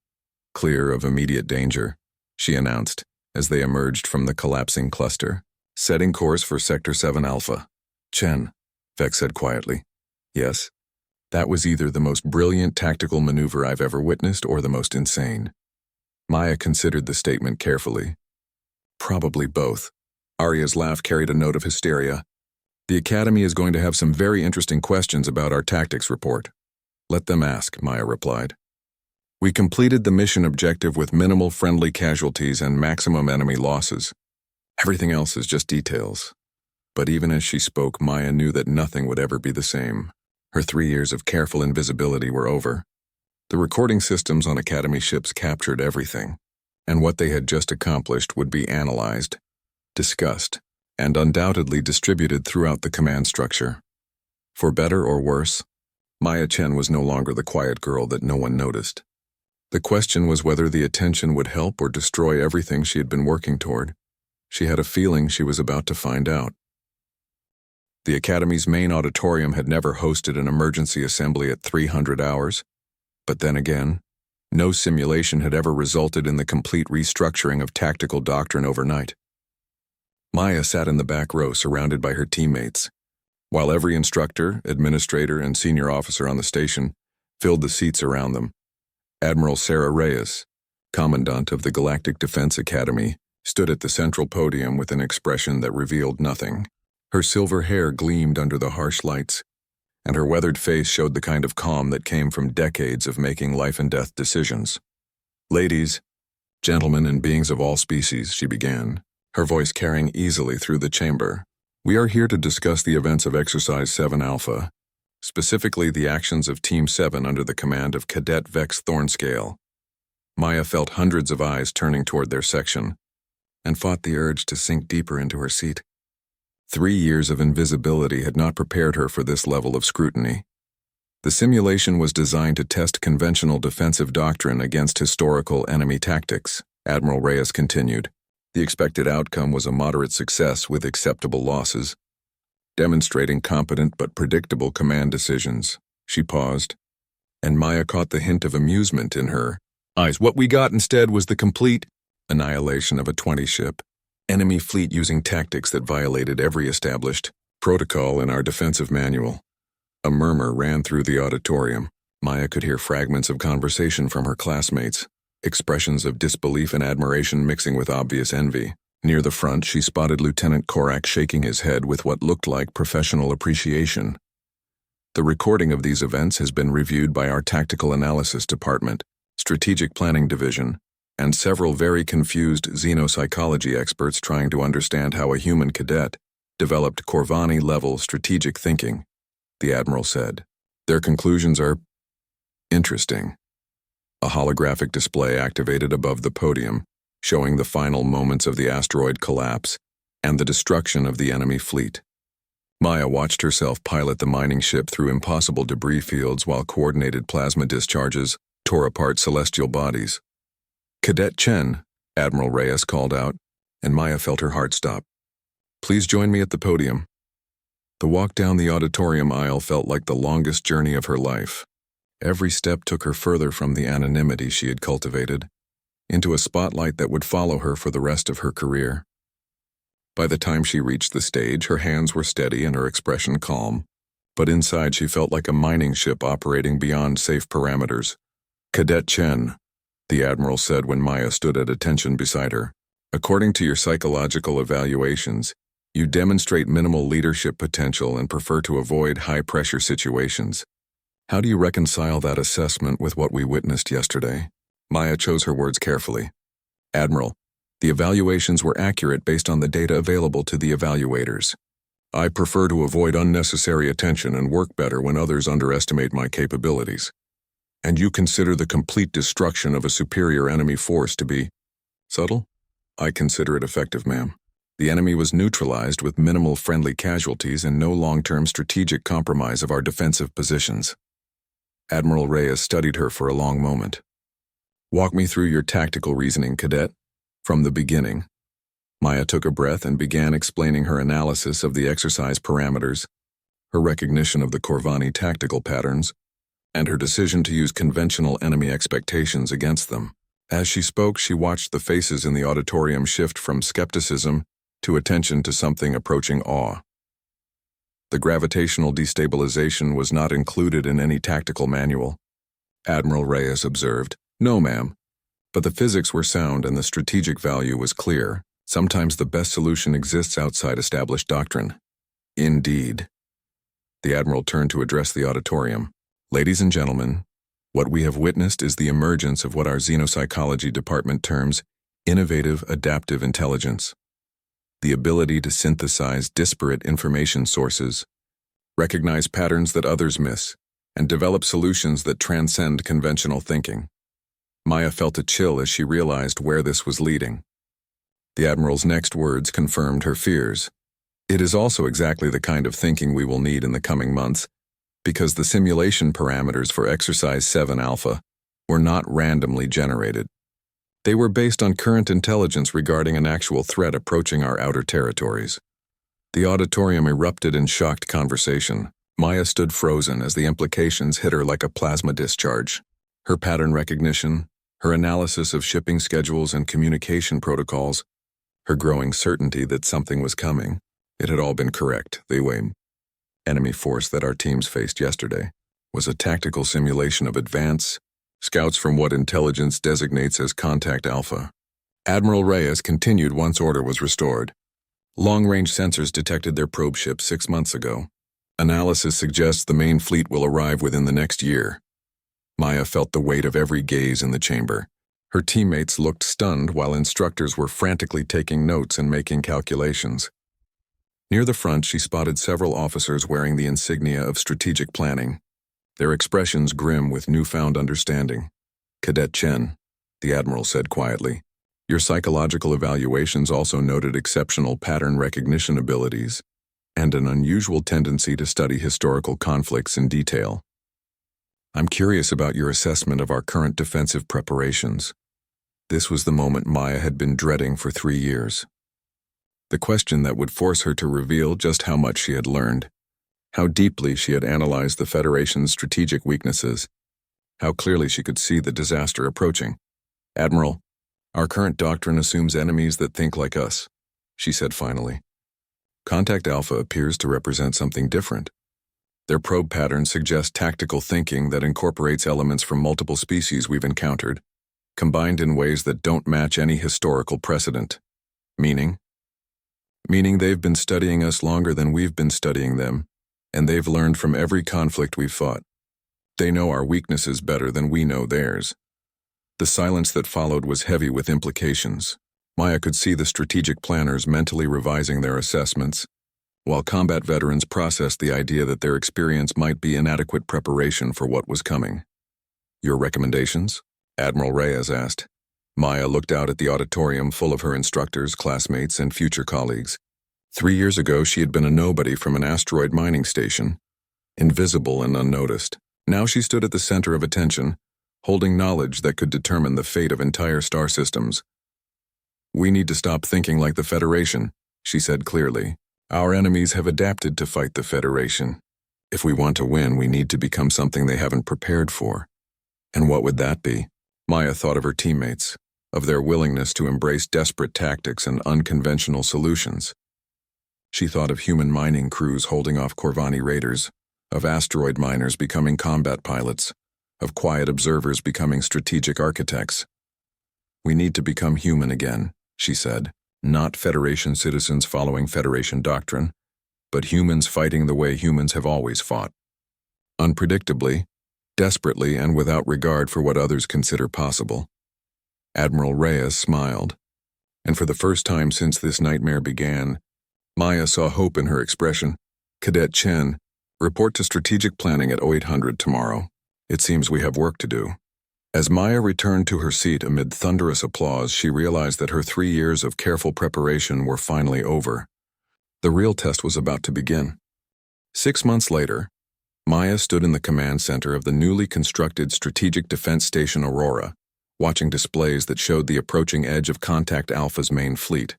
"Clear of immediate danger," she announced as they emerged from the collapsing cluster. "Setting course for Sector 7 Alpha." "Chen," Vex said quietly. "Yes?" "That was either the most brilliant tactical maneuver I've ever witnessed or the most insane." Maya considered the statement carefully. "Probably both." Arya's laugh carried a note of hysteria. "The Academy is going to have some very interesting questions about our tactics report." "Let them ask," Maya replied. "We completed the mission objective with minimal friendly casualties and maximum enemy losses. Everything else is just details." But even as she spoke, Maya knew that nothing would ever be the same. Her 3 years of careful invisibility were over. The recording systems on Academy ships captured everything, and what they had just accomplished would be analyzed, discussed, and undoubtedly distributed throughout the command structure. For better or worse, Maya Chen was no longer the quiet girl that no one noticed. The question was whether the attention would help or destroy everything she had been working toward. She had a feeling she was about to find out. The Academy's main auditorium had never hosted an emergency assembly at 300 hours, but then again, no simulation had ever resulted in the complete restructuring of tactical doctrine overnight. Maya sat in the back row surrounded by her teammates, while every instructor, administrator, and senior officer on the station filled the seats around them. Admiral Sarah Reyes, Commandant of the Galactic Defense Academy, stood at the central podium with an expression that revealed nothing. Her silver hair gleamed under the harsh lights, and her weathered face showed the kind of calm that came from decades of making life-and-death decisions. "Ladies, gentlemen, and beings of all species," she began, her voice carrying easily through the chamber. "We are here to discuss the events of Exercise 7 Alpha, specifically the actions of Team 7 under the command of Cadet Vex Thornscale." Maya felt hundreds of eyes turning toward their section, and fought the urge to sink deeper into her seat. 3 years of invisibility had not prepared her for this level of scrutiny. The simulation was designed to test conventional defensive doctrine against historical enemy tactics, Admiral Reyes continued. The expected outcome was a moderate success with acceptable losses, demonstrating competent but predictable command decisions. She paused, and Maya caught the hint of amusement in her eyes. What we got instead was the complete annihilation of a 20-ship enemy fleet using tactics that violated every established Protocol in our defensive manual. A murmur ran through the auditorium. Maya could hear fragments of conversation from her classmates, expressions of disbelief and admiration mixing with obvious envy. Near the front, she spotted Lieutenant Korak shaking his head with what looked like professional appreciation. The recording of these events has been reviewed by our Tactical Analysis Department, Strategic Planning Division, and several very confused xenopsychology experts trying to understand how a human cadet developed Corvani-level strategic thinking, the Admiral said. Their conclusions are interesting. A holographic display activated above the podium, showing the final moments of the asteroid collapse and the destruction of the enemy fleet. Maya watched herself pilot the mining ship through impossible debris fields while coordinated plasma discharges tore apart celestial bodies. "Cadet Chen," Admiral Reyes called out, and Maya felt her heart stop. "Please join me at the podium." The walk down the auditorium aisle felt like the longest journey of her life. Every step took her further from the anonymity she had cultivated, into a spotlight that would follow her for the rest of her career. By the time she reached the stage, her hands were steady and her expression calm, but inside she felt like a mining ship operating beyond safe parameters. "Cadet Chen," the Admiral said when Maya stood at attention beside her, "according to your psychological evaluations, you demonstrate minimal leadership potential and prefer to avoid high-pressure situations. How do you reconcile that assessment with what we witnessed yesterday?" Maya chose her words carefully. "Admiral, the evaluations were accurate based on the data available to the evaluators. I prefer to avoid unnecessary attention and work better when others underestimate my capabilities. And you consider the complete destruction of a superior enemy force to be subtle? I consider it effective, ma'am. The enemy was neutralized with minimal friendly casualties and no long-term strategic compromise of our defensive positions." Admiral Reyes studied her for a long moment. "Walk me through your tactical reasoning, Cadet. From the beginning." Maya took a breath and began explaining her analysis of the exercise parameters, her recognition of the Corvani tactical patterns, and her decision to use conventional enemy expectations against them. As she spoke, she watched the faces in the auditorium shift from skepticism to attention to something approaching awe. The gravitational destabilization was not included in any tactical manual, Admiral Reyes observed. "No, ma'am. But the physics were sound and the strategic value was clear. Sometimes the best solution exists outside established doctrine." "Indeed." The Admiral turned to address the auditorium. "Ladies and gentlemen, what we have witnessed is the emergence of what our xenopsychology department terms innovative adaptive intelligence. The ability to synthesize disparate information sources, recognize patterns that others miss, and develop solutions that transcend conventional thinking." Maya felt a chill as she realized where this was leading. The Admiral's next words confirmed her fears. "It is also exactly the kind of thinking we will need in the coming months, because the simulation parameters for Exercise 7 Alpha were not randomly generated. They were based on current intelligence regarding an actual threat approaching our outer territories." The auditorium erupted in shocked conversation. Maya stood frozen as the implications hit her like a plasma discharge. Her pattern recognition, her analysis of shipping schedules and communication protocols, her growing certainty that something was coming. It had all been correct. The enemy force that our teams faced yesterday was a tactical simulation of advance, scouts from what intelligence designates as Contact Alpha. Admiral Reyes continued once order was restored. "Long-range sensors detected their probe ship 6 months ago. Analysis suggests the main fleet will arrive within the next year." Maya felt the weight of every gaze in the chamber. Her teammates looked stunned while instructors were frantically taking notes and making calculations. Near the front, she spotted several officers wearing the insignia of strategic planning, their expressions grim with newfound understanding. "Cadet Chen," the Admiral said quietly, "your psychological evaluations also noted exceptional pattern recognition abilities and an unusual tendency to study historical conflicts in detail. I'm curious about your assessment of our current defensive preparations." This was the moment Maya had been dreading for 3 years. The question that would force her to reveal just how much she had learned, how deeply she had analyzed the Federation's strategic weaknesses, how clearly she could see the disaster approaching. "Admiral, our current doctrine assumes enemies that think like us," she said finally. Contact Alpha appears to represent something different. Their probe patterns suggest tactical thinking that incorporates elements from multiple species we've encountered, combined in ways that don't match any historical precedent. Meaning they've been studying us longer than we've been studying them, and they've learned from every conflict we've fought. They know our weaknesses better than we know theirs. The silence that followed was heavy with implications. Maya could see the strategic planners mentally revising their assessments, while combat veterans processed the idea that their experience might be inadequate preparation for what was coming. "Your recommendations?" Admiral Reyes asked. Maya looked out at the auditorium full of her instructors, classmates, and future colleagues. 3 years ago, she had been a nobody from an asteroid mining station, invisible and unnoticed. Now she stood at the center of attention, holding knowledge that could determine the fate of entire star systems. "We need to stop thinking like the Federation," she said clearly. "Our enemies have adapted to fight the Federation. If we want to win, we need to become something they haven't prepared for." And what would that be? Maya thought of her teammates, of their willingness to embrace desperate tactics and unconventional solutions. She thought of human mining crews holding off Corvani raiders, of asteroid miners becoming combat pilots, of quiet observers becoming strategic architects. "We need to become human again," she said, "not Federation citizens following Federation doctrine, but humans fighting the way humans have always fought. Unpredictably, desperately, and without regard for what others consider possible." Admiral Reyes smiled, and for the first time since this nightmare began, Maya saw hope in her expression. "Cadet Chen, report to strategic planning at 0800 tomorrow. It seems we have work to do." As Maya returned to her seat amid thunderous applause, she realized that her 3 years of careful preparation were finally over. The real test was about to begin. 6 months later, Maya stood in the command center of the newly constructed Strategic Defense Station Aurora, watching displays that showed the approaching edge of Contact Alpha's main fleet.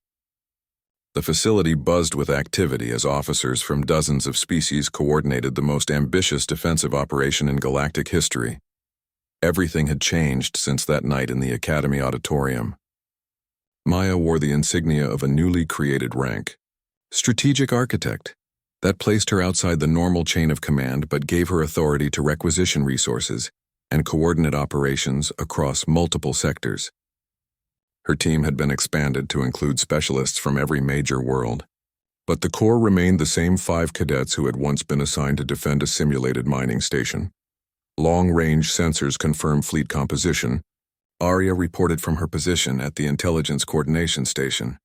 The facility buzzed with activity as officers from dozens of species coordinated the most ambitious defensive operation in galactic history. Everything had changed since that night in the Academy auditorium. Maya wore the insignia of a newly created rank, Strategic Architect. That placed her outside the normal chain of command but gave her authority to requisition resources and coordinate operations across multiple sectors. Her team had been expanded to include specialists from every major world, but the core remained the same 5 cadets who had once been assigned to defend a simulated mining station. Long-range sensors confirmed fleet composition. Arya reported from her position at the Intelligence Coordination Station.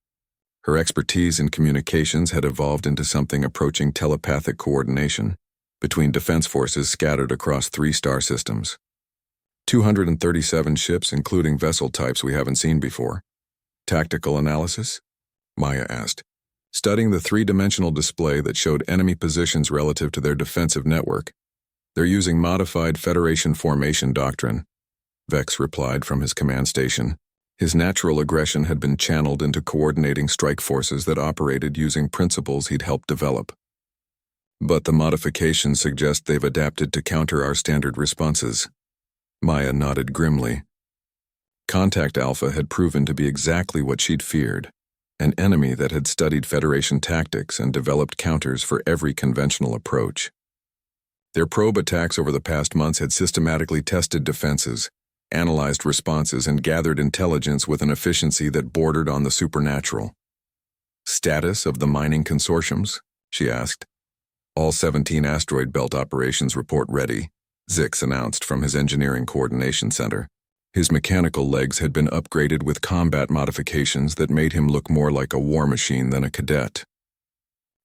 Her expertise in communications had evolved into something approaching telepathic coordination between defense forces scattered across 3 star systems. 237 ships, including vessel types we haven't seen before. "Tactical analysis?" Maya asked, studying the 3-dimensional display that showed enemy positions relative to their defensive network. "They're using modified Federation formation doctrine," Vex replied from his command station. His natural aggression had been channeled into coordinating strike forces that operated using principles he'd helped develop. "But the modifications suggest they've adapted to counter our standard responses." Maya nodded grimly. Contact Alpha had proven to be exactly what she'd feared, an enemy that had studied Federation tactics and developed counters for every conventional approach. Their probe attacks over the past months had systematically tested defenses, analyzed responses, and gathered intelligence with an efficiency that bordered on the supernatural. "Status of the mining consortiums?" she asked. "All 17 asteroid belt operations report ready," Zix announced from his engineering coordination center. His mechanical legs had been upgraded with combat modifications that made him look more like a war machine than a cadet.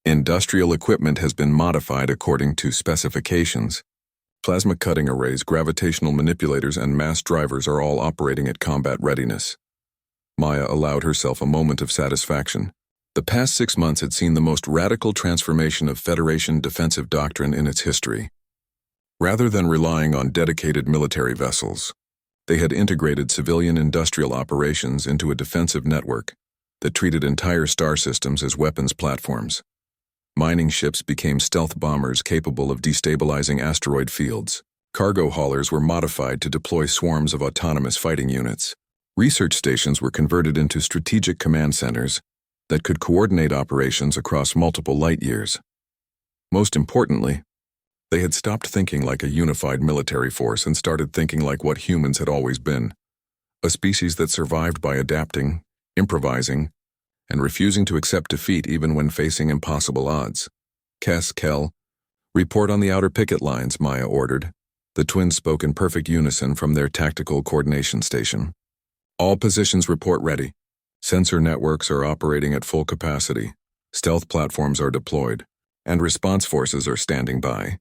"Industrial equipment has been modified according to specifications. Plasma cutting arrays, gravitational manipulators, and mass drivers are all operating at combat readiness." Maya allowed herself a moment of satisfaction. The past 6 months had seen the most radical transformation of Federation defensive doctrine in its history. Rather than relying on dedicated military vessels, they had integrated civilian industrial operations into a defensive network that treated entire star systems as weapons platforms. Mining ships became stealth bombers capable of destabilizing asteroid fields. Cargo haulers were modified to deploy swarms of autonomous fighting units. Research stations were converted into strategic command centers, that could coordinate operations across multiple light years. Most importantly, they had stopped thinking like a unified military force and started thinking like what humans had always been, a species that survived by adapting, improvising, and refusing to accept defeat even when facing impossible odds. Kell, report on the outer picket lines, Maya ordered. The twins spoke in perfect unison from their tactical coordination station. All positions report ready. Sensor networks are operating at full capacity. Stealth platforms are deployed, and response forces are standing by.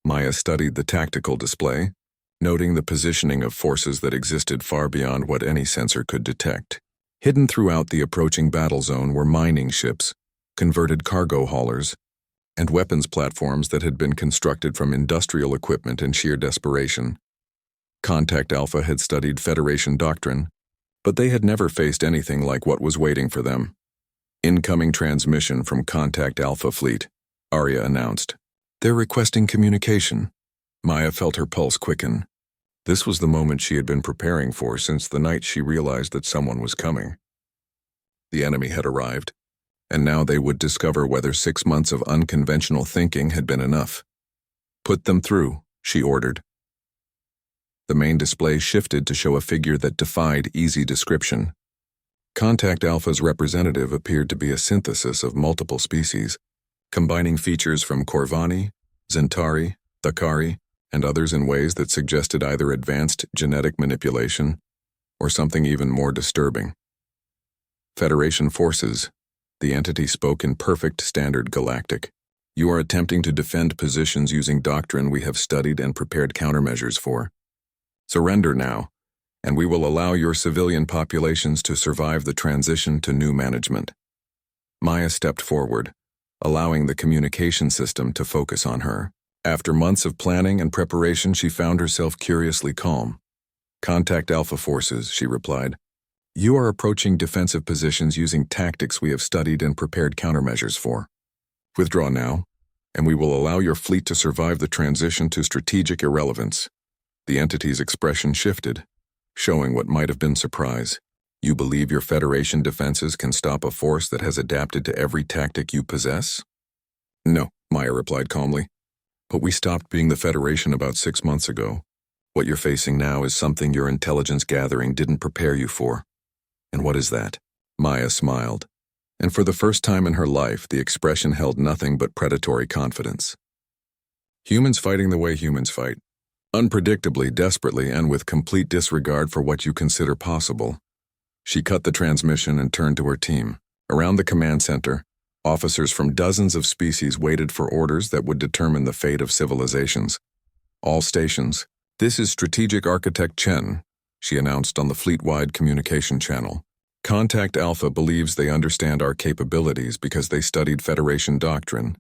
Maya studied the tactical display, noting the positioning of forces that existed far beyond what any sensor could detect. Hidden throughout the approaching battle zone were mining ships, converted cargo haulers, and weapons platforms that had been constructed from industrial equipment in sheer desperation. Contact Alpha had studied Federation doctrine, but they had never faced anything like what was waiting for them. Incoming transmission from Contact Alpha Fleet, Arya announced. They're requesting communication. Maya felt her pulse quicken. This was the moment she had been preparing for since the night she realized that someone was coming. The enemy had arrived, and now they would discover whether 6 months of unconventional thinking had been enough. Put them through, she ordered. The main display shifted to show a figure that defied easy description. Contact Alpha's representative appeared to be a synthesis of multiple species, combining features from Corvani, Zentari, Thakari, and others in ways that suggested either advanced genetic manipulation or something even more disturbing. Federation forces, the entity spoke in perfect standard galactic. You are attempting to defend positions using doctrine we have studied and prepared countermeasures for. Surrender now, and we will allow your civilian populations to survive the transition to new management. Maya stepped forward, allowing the communication system to focus on her. After months of planning and preparation, she found herself curiously calm. Contact Alpha forces, she replied. You are approaching defensive positions using tactics we have studied and prepared countermeasures for. Withdraw now, and we will allow your fleet to survive the transition to strategic irrelevance. The entity's expression shifted, showing what might have been surprise. You believe your Federation defenses can stop a force that has adapted to every tactic you possess? No, Maya replied calmly. But we stopped being the Federation about 6 months ago. What you're facing now is something your intelligence gathering didn't prepare you for. And what is that? Maya smiled. And for the first time in her life, the expression held nothing but predatory confidence. Humans fighting the way humans fight. Unpredictably, desperately, and with complete disregard for what you consider possible. She cut the transmission and turned to her team. Around the command center, officers from dozens of species waited for orders that would determine the fate of civilizations. All stations, this is Strategic Architect Chen, she announced on the fleet-wide communication channel. Contact Alpha believes they understand our capabilities because they studied Federation doctrine.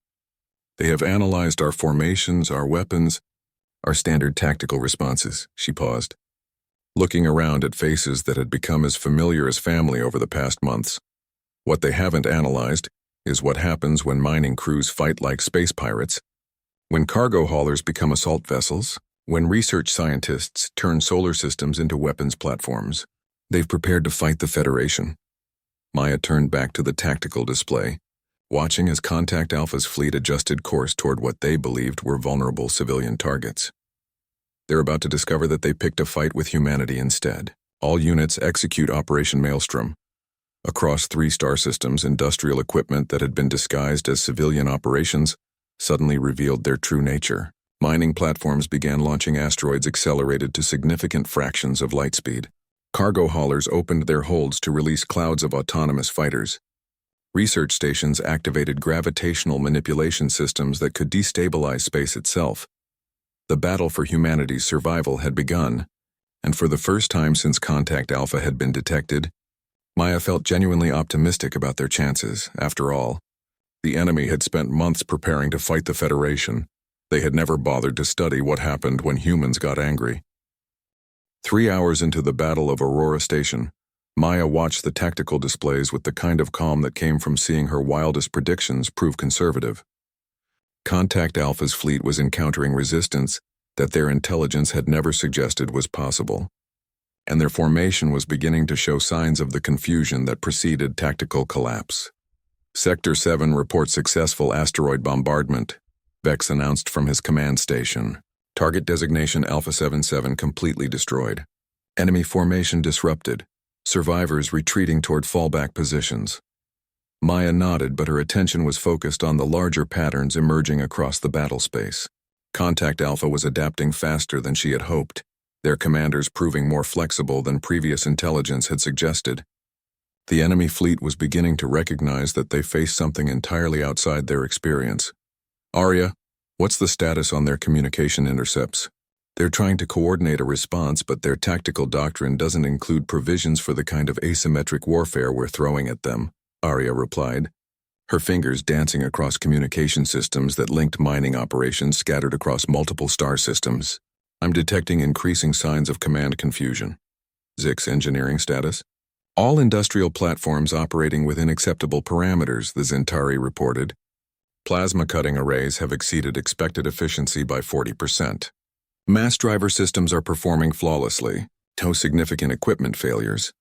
They have analyzed our formations, our weapons, our standard tactical responses, she paused, looking around at faces that had become as familiar as family over the past months. What they haven't analyzed is what happens when mining crews fight like space pirates, when cargo haulers become assault vessels, when research scientists turn solar systems into weapons platforms. They've prepared to fight the Federation. Maya turned back to the tactical display, watching as Contact Alpha's fleet adjusted course toward what they believed were vulnerable civilian targets. They're about to discover that they picked a fight with humanity instead. All units execute Operation Maelstrom. Across 3 star systems, industrial equipment that had been disguised as civilian operations suddenly revealed their true nature. Mining platforms began launching asteroids accelerated to significant fractions of light speed. Cargo haulers opened their holds to release clouds of autonomous fighters. Research stations activated gravitational manipulation systems that could destabilize space itself. The battle for humanity's survival had begun, and for the first time since Contact Alpha had been detected, Maya felt genuinely optimistic about their chances. After all, the enemy had spent months preparing to fight the Federation. They had never bothered to study what happened when humans got angry. 3 hours into the Battle of Aurora Station, Maya watched the tactical displays with the kind of calm that came from seeing her wildest predictions prove conservative. Contact Alpha's fleet was encountering resistance that their intelligence had never suggested was possible, and their formation was beginning to show signs of the confusion that preceded tactical collapse. Sector 7 reports successful asteroid bombardment, Vex announced from his command station. Target designation Alpha 77 completely destroyed. Enemy formation disrupted. Survivors retreating toward fallback positions. Maya nodded, but her attention was focused on the larger patterns emerging across the battle space. Contact Alpha was adapting faster than she had hoped, their commanders proving more flexible than previous intelligence had suggested. The enemy fleet was beginning to recognize that they faced something entirely outside their experience. Arya, what's the status on their communication intercepts? They're trying to coordinate a response, but their tactical doctrine doesn't include provisions for the kind of asymmetric warfare we're throwing at them, Arya replied, her fingers dancing across communication systems that linked mining operations scattered across multiple star systems. I'm detecting increasing signs of command confusion. Zix's engineering status? All industrial platforms operating within acceptable parameters, the Zentari reported. Plasma cutting arrays have exceeded expected efficiency by 40%. Mass driver systems are performing flawlessly. No significant equipment failures.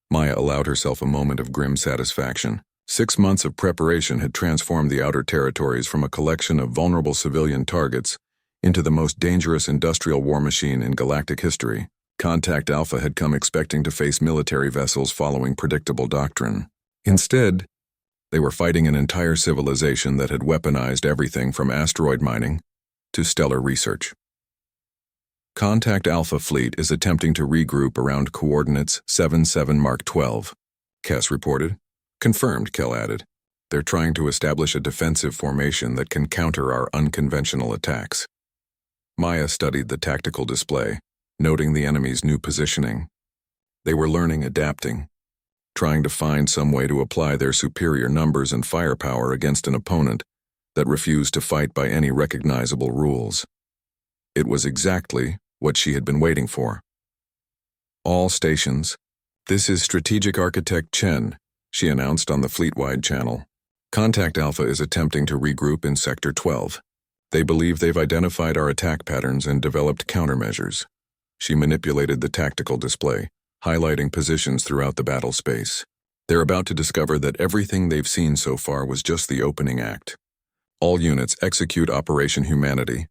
Maya allowed herself a moment of grim satisfaction. 6 months of preparation had transformed the outer territories from a collection of vulnerable civilian targets into the most dangerous industrial war machine in galactic history. Contact Alpha had come expecting to face military vessels following predictable doctrine. Instead, they were fighting an entire civilization that had weaponized everything from asteroid mining to stellar research. Contact Alpha Fleet is attempting to regroup around coordinates 77 Mark 12, Kess reported. Confirmed, Kell added. They're trying to establish a defensive formation that can counter our unconventional attacks. Maya studied the tactical display, noting the enemy's new positioning. They were learning, adapting, trying to find some way to apply their superior numbers and firepower against an opponent that refused to fight by any recognizable rules. It was exactly what she had been waiting for. All stations. This is Strategic Architect Chen, she announced on the fleet-wide channel. Contact Alpha is attempting to regroup in Sector 12. They believe they've identified our attack patterns and developed countermeasures. She manipulated the tactical display, highlighting positions throughout the battle space. They're about to discover that everything they've seen so far was just the opening act. All units execute Operation Humanity.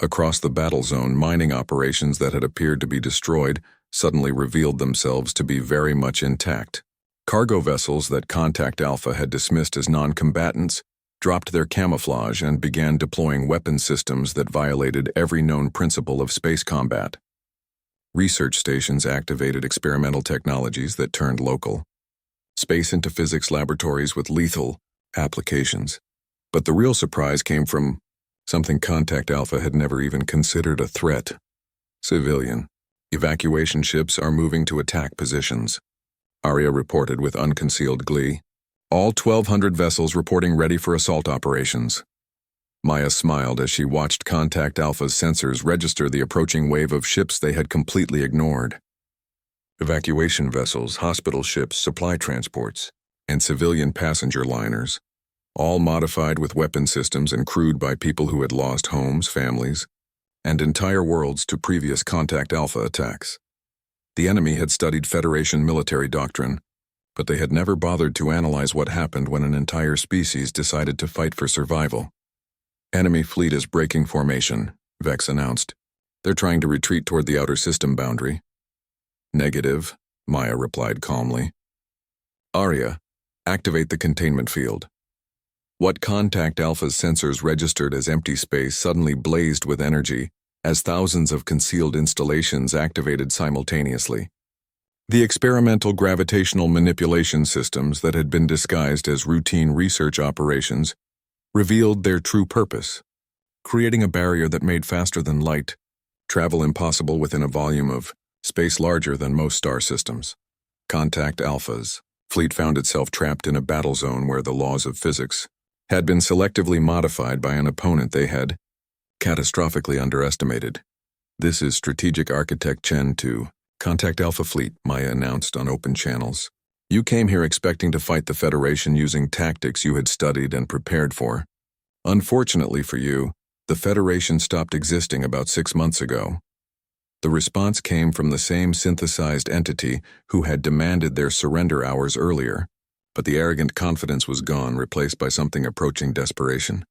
Across the battle zone, mining operations that had appeared to be destroyed suddenly revealed themselves to be very much intact. Cargo vessels that Contact Alpha had dismissed as non-combatants dropped their camouflage and began deploying weapon systems that violated every known principle of space combat. Research stations activated experimental technologies that turned local. Space into physics laboratories with lethal applications. But the real surprise came from something Contact Alpha had never even considered a threat. Civilian. Evacuation ships are moving to attack positions, Arya reported with unconcealed glee. All 1,200 vessels reporting ready for assault operations. Maya smiled as she watched Contact Alpha's sensors register the approaching wave of ships they had completely ignored. Evacuation vessels, hospital ships, supply transports, and civilian passenger liners, all modified with weapon systems and crewed by people who had lost homes, families, and entire worlds to previous Contact Alpha attacks. The enemy had studied Federation military doctrine, but they had never bothered to analyze what happened when an entire species decided to fight for survival. Enemy fleet is breaking formation, Vex announced. They're trying to retreat toward the outer system boundary. Negative, Maya replied calmly. Arya, activate the containment field. What Contact Alpha's sensors registered as empty space suddenly blazed with energy as thousands of concealed installations activated simultaneously. The experimental gravitational manipulation systems that had been disguised as routine research operations revealed their true purpose, creating a barrier that made faster than light travel impossible within a volume of space larger than most star systems. Contact Alpha's fleet found itself trapped in a battle zone where the laws of physics had been selectively modified by an opponent they had catastrophically underestimated. This is Strategic Architect Chen 2. Contact Alpha Fleet, Maya announced on open channels. You came here expecting to fight the Federation using tactics you had studied and prepared for. Unfortunately for you, the Federation stopped existing about 6 months ago. The response came from the same synthesized entity who had demanded their surrender hours earlier. but the arrogant confidence was gone, replaced by something approaching desperation.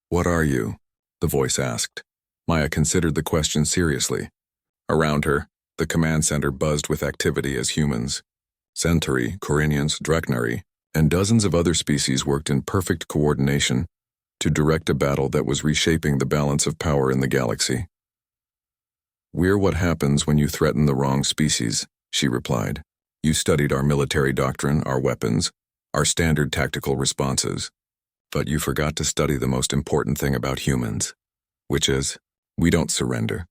"What are you?" the voice asked. Maya considered the question seriously. Around her, the command center buzzed with activity as humans, Centauri, Corinians, Dreknari, and dozens of other species worked in perfect coordination to direct a battle that was reshaping the balance of power in the galaxy. "We're what happens when you threaten the wrong species," she replied. "You studied our military doctrine, our weapons, our standard tactical responses. But you forgot to study the most important thing about humans, which is, we don't surrender.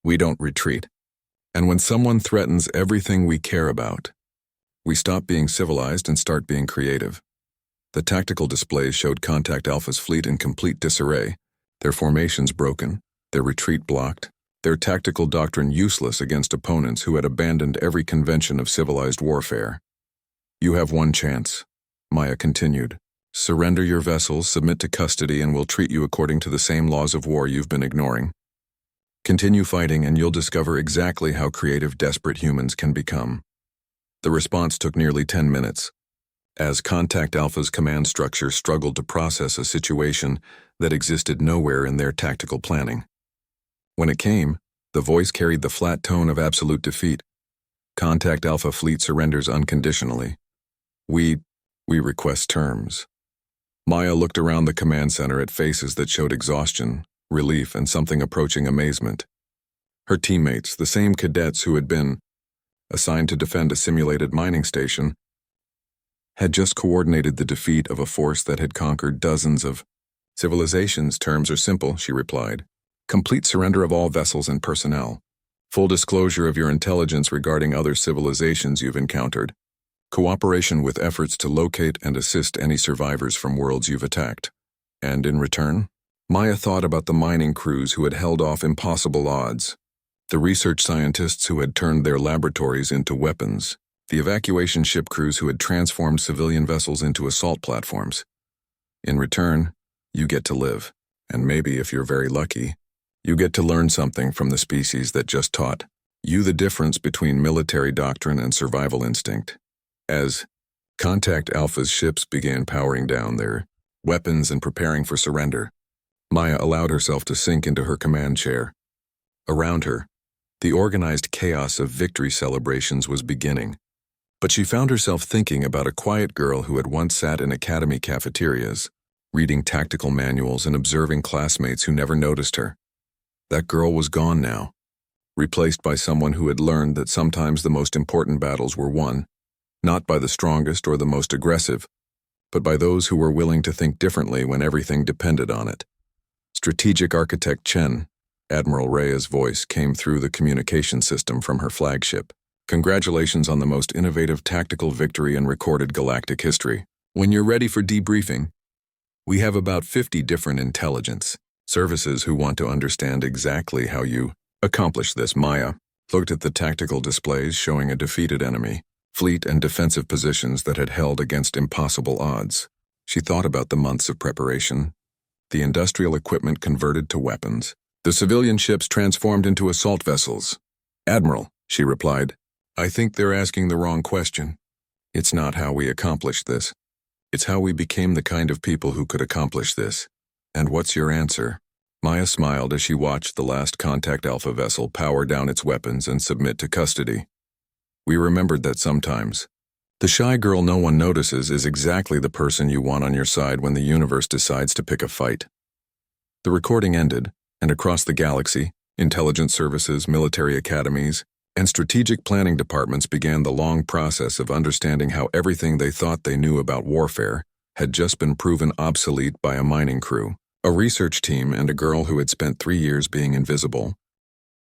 We don't retreat. And when someone threatens everything we care about, we stop being civilized and start being creative." The tactical displays showed Contact Alpha's fleet in complete disarray, their formations broken, their retreat blocked, their tactical doctrine useless against opponents who had abandoned every convention of civilized warfare. "You have one chance," Maya continued. "Surrender your vessels, submit to custody, and we'll treat you according to the same laws of war you've been ignoring. Continue fighting and you'll discover exactly how creative, desperate humans can become." The response took nearly 10 minutes, as Contact Alpha's command structure struggled to process a situation that existed nowhere in their tactical planning. When it came, the voice carried the flat tone of absolute defeat. "Contact Alpha fleet surrenders unconditionally. We request terms." Maya looked around the command center at faces that showed exhaustion, relief, and something approaching amazement. Her teammates, the same cadets who had been assigned to defend a simulated mining station, had just coordinated the defeat of a force that had conquered dozens of civilizations. "Terms are simple," she replied. "Complete surrender of all vessels and personnel. Full disclosure of your intelligence regarding other civilizations you've encountered. Cooperation with efforts to locate and assist any survivors from worlds you've attacked. And in return?" Maya thought about the mining crews who had held off impossible odds, the research scientists who had turned their laboratories into weapons, the evacuation ship crews who had transformed civilian vessels into assault platforms. "In return, you get to live, and maybe, if you're very lucky, you get to learn something from the species that just taught you the difference between military doctrine and survival instinct." As Contact Alpha's ships began powering down their weapons and preparing for surrender, Maya allowed herself to sink into her command chair. Around her, the organized chaos of victory celebrations was beginning, but she found herself thinking about a quiet girl who had once sat in academy cafeterias, reading tactical manuals and observing classmates who never noticed her. That girl was gone now, replaced by someone who had learned that sometimes the most important battles were won, not by the strongest or the most aggressive, but by those who were willing to think differently when everything depended on it. Strategic Architect Chen, Admiral Rhea's voice came through the communication system from her flagship. "Congratulations on the most innovative tactical victory in recorded galactic history. When you're ready for debriefing, we have about 50 different intelligence services who want to understand exactly how you accomplished this." Maya looked at the tactical displays showing a defeated enemy, fleet, and defensive positions that had held against impossible odds. She thought about the months of preparation, the industrial equipment converted to weapons, the civilian ships transformed into assault vessels. "Admiral," she replied, "I think they're asking the wrong question. It's not how we accomplished this. It's how we became the kind of people who could accomplish this. And what's your answer?" Maya smiled as she watched the last Contact Alpha vessel power down its weapons and submit to custody. We remembered that sometimes the shy girl no one notices is exactly the person you want on your side when the universe decides to pick a fight. The recording ended, and across the galaxy, intelligence services, military academies, and strategic planning departments began the long process of understanding how everything they thought they knew about warfare had just been proven obsolete by a mining crew, a research team, and a girl who had spent 3 years being invisible,